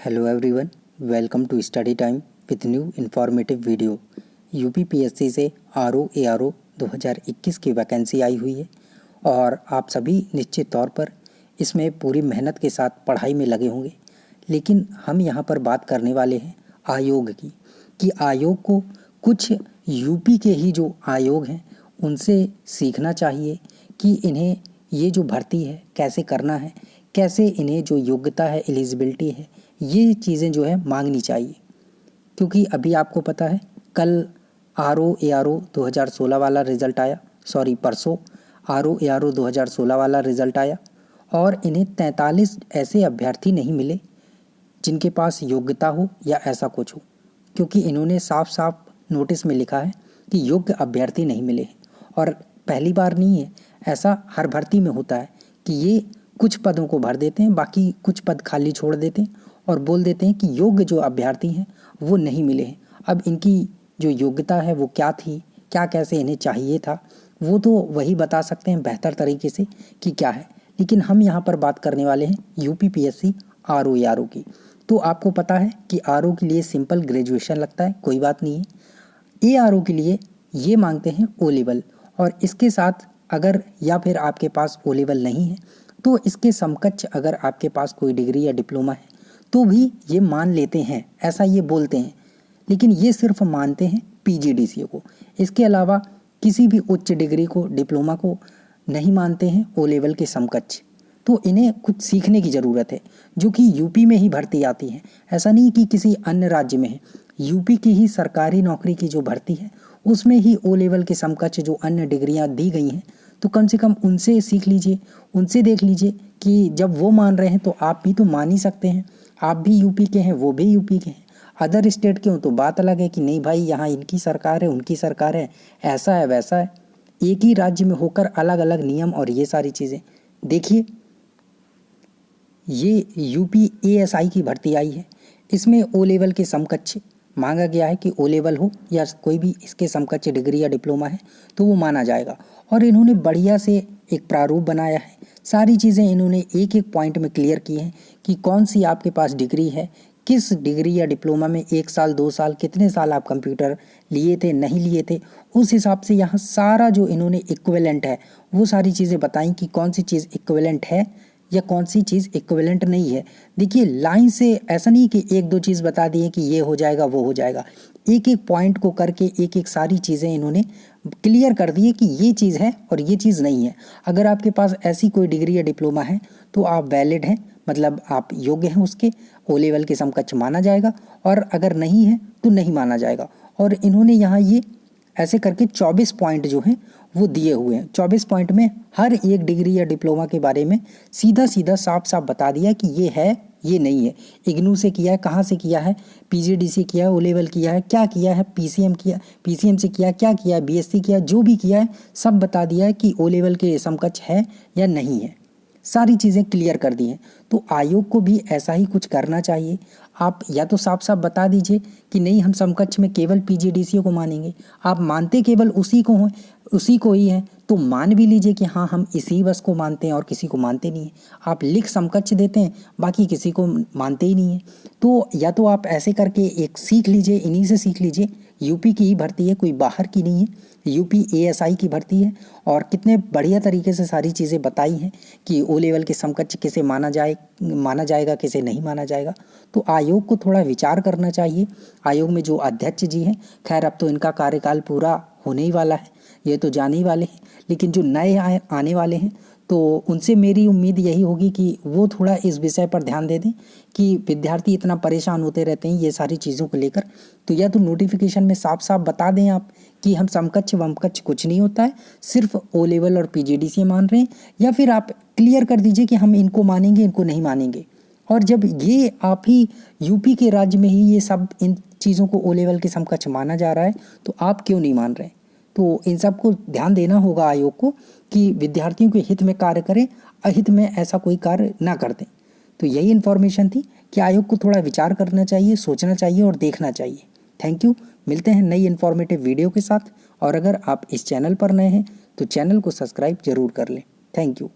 Hello everyone, welcome to study time with new informative video. UPPSC से RO ARO 2021 की vacancy आई हुई है और आप सभी निश्चित तौर पर इसमें पूरी मेहनत के साथ पढ़ाई में लगे होंगे। लेकिन हम यहाँ पर बात करने वाले हैं आयोग की, कि आयोग को कुछ यूपी के ही जो आयोग हैं उनसे सीखना चाहिए कि इन्हें ये जो भर्ती है कैसे करना है, कैसे इन्हें जो योग्यता है, एलिजिबिलिटी है, ये चीज़ें जो है मांगनी चाहिए। क्योंकि अभी आपको पता है कल आरओ एआरओ 2016 वाला रिज़ल्ट आया, परसों आरओ एआरओ 2016 वाला रिज़ल्ट आया और इन्हें 43 ऐसे अभ्यर्थी नहीं मिले जिनके पास योग्यता हो या ऐसा कुछ हो, क्योंकि इन्होंने साफ साफ नोटिस में लिखा है कि योग्य अभ्यर्थी नहीं मिले हैं। और पहली बार नहीं है, ऐसा हर भर्ती में होता है कि ये कुछ पदों को भर देते हैं, बाकी कुछ पद खाली छोड़ देते हैं और बोल देते हैं कि योग्य जो अभ्यर्थी हैं वो नहीं मिले हैं। अब इनकी जो योग्यता है वो क्या थी, क्या कैसे इन्हें चाहिए था, वो तो वही बता सकते हैं बेहतर तरीके से कि क्या है। लेकिन हम यहाँ पर बात करने वाले हैं यूपीपीएससी आरओ एआरओ की। तो आपको पता है कि आरओ के लिए सिंपल ग्रेजुएशन लगता है, कोई बात नहीं है। एआरओ के लिए ये मांगते हैं ओ लेवल, और इसके साथ अगर या फिर आपके पास ओ लेवल नहीं है तो इसके समकक्ष अगर आपके पास कोई डिग्री या डिप्लोमा है तो भी ये मान लेते हैं, ऐसा ये बोलते हैं। लेकिन ये सिर्फ मानते हैं पीजीडीसीए को, इसके अलावा किसी भी उच्च डिग्री को, डिप्लोमा को नहीं मानते हैं ओ लेवल के समकक्ष। तो इन्हें कुछ सीखने की ज़रूरत है, जो कि यूपी में ही भर्ती आती है। ऐसा नहीं कि किसी अन्य राज्य में है, यूपी की ही सरकारी नौकरी की जो भर्ती है उसमें ही ओ लेवल के समकक्ष जो अन्य डिग्रियां दी गई हैं, तो कम से कम उनसे सीख लीजिए, उनसे देख लीजिए कि जब वो मान रहे हैं तो आप भी तो मान ही सकते हैं। आप भी यूपी के हैं, वो भी यूपी के हैं। अदर स्टेट के हो तो बात अलग है कि नहीं भाई, यहाँ इनकी सरकार है, उनकी सरकार है, ऐसा है वैसा है। एक ही राज्य में होकर अलग अलग नियम और ये सारी चीज़ें। देखिए, ये यूपी एएसआई की भर्ती आई है, इसमें ओ लेवल के समकक्ष मांगा गया है कि ओ लेवल हो या कोई भी इसके समकक्ष डिग्री या डिप्लोमा है तो वो माना जाएगा। और इन्होंने बढ़िया से एक प्रारूप बनाया है, सारी चीज़ें इन्होंने एक एक पॉइंट में क्लियर की हैं कि कौन सी आपके पास डिग्री है, किस डिग्री या डिप्लोमा में 1 साल 2 साल कितने साल आप कंप्यूटर लिए थे, नहीं लिए थे, उस हिसाब से यहाँ सारा जो इन्होंने इक्विवेलेंट है वो सारी चीज़ें बताई कि कौन सी चीज़ इक्विवेलेंट है या कौन सी चीज़ इक्विवेलेंट नहीं है। देखिए, लाइन से ऐसा नहीं कि एक दो चीज़ बता दी है कि ये हो जाएगा वो हो जाएगा, एक एक पॉइंट को करके एक एक सारी चीज़ें इन्होंने क्लियर कर दी है कि ये चीज़ है और ये चीज़ नहीं है। अगर आपके पास ऐसी कोई डिग्री या डिप्लोमा है तो आप वैलिड हैं, मतलब आप योग्य हैं, उसके ओ लेवल के समकक्ष माना जाएगा, और अगर नहीं है तो नहीं माना जाएगा। और इन्होंने यहाँ ये ऐसे करके 24 पॉइंट जो हैं वो दिए हुए हैं। 24 पॉइंट में हर एक डिग्री या डिप्लोमा के बारे में सीधा सीधा साफ साफ बता दिया कि ये है ये नहीं है। इग्नू से किया है, कहाँ से किया है, पीजीडी से किया है, ओ लेवल किया है, क्या किया है, पीसीएम से किया, क्या किया है, बीएससी किया, जो भी किया है सब बता दिया है कि ओ लेवल के समकक्ष है या नहीं है। सारी चीज़ें क्लियर कर दी हैं। तो आयोग को भी ऐसा ही कुछ करना चाहिए। आप या तो साफ साफ बता दीजिए कि नहीं, हम समकक्ष में केवल पीजीडीसीए को मानेंगे। आप मानते केवल उसी को ही हैं तो मान भी लीजिए कि हाँ, हम इसी बस को मानते हैं और किसी को मानते नहीं हैं। आप लिख समकक्ष देते हैं, बाकी किसी को मानते ही नहीं है। तो या तो आप ऐसे करके एक सीख लीजिए, इन्हीं से सीख लीजिए। यूपी की ही भर्ती है, कोई बाहर की नहीं है, यूपी एएसआई की भर्ती है। और कितने बढ़िया तरीके से सारी चीज़ें बताई हैं कि ओ लेवल के समकक्ष किसे माना जाएगा, किसे नहीं माना जाएगा। तो आयोग को थोड़ा विचार करना चाहिए। आयोग में जो अध्यक्ष जी हैं, खैर अब तो इनका कार्यकाल पूरा होने ही वाला है, ये तो जाने ही वाले हैं। लेकिन जो नए आने वाले हैं तो उनसे मेरी उम्मीद यही होगी कि वो थोड़ा इस विषय पर ध्यान दे दें कि विद्यार्थी इतना परेशान होते रहते हैं ये सारी चीज़ों को लेकर। तो या तो नोटिफिकेशन में साफ साफ बता दें आप कि हम समकक्ष वमकक्ष कुछ नहीं होता है, सिर्फ ओ लेवल और पीजीडीसीए मान रहे हैं, या फिर आप क्लियर कर दीजिए कि हम इनको मानेंगे, इनको नहीं मानेंगे। और जब ये आप ही यूपी के राज्य में ही ये सब इन चीज़ों को ओ लेवल के समकक्ष माना जा रहा है तो आप क्यों नहीं मान रहे? तो इन सब को ध्यान देना होगा आयोग को कि विद्यार्थियों के हित में कार्य करें, अहित में ऐसा कोई कार्य ना कर दें। तो यही इन्फॉर्मेशन थी कि आयोग को थोड़ा विचार करना चाहिए, सोचना चाहिए और देखना चाहिए। Thank you. मिलते हैं नई इन्फॉर्मेटिव वीडियो के साथ। और अगर आप इस चैनल पर नए हैं तो चैनल को सब्सक्राइब जरूर कर लें। Thank you.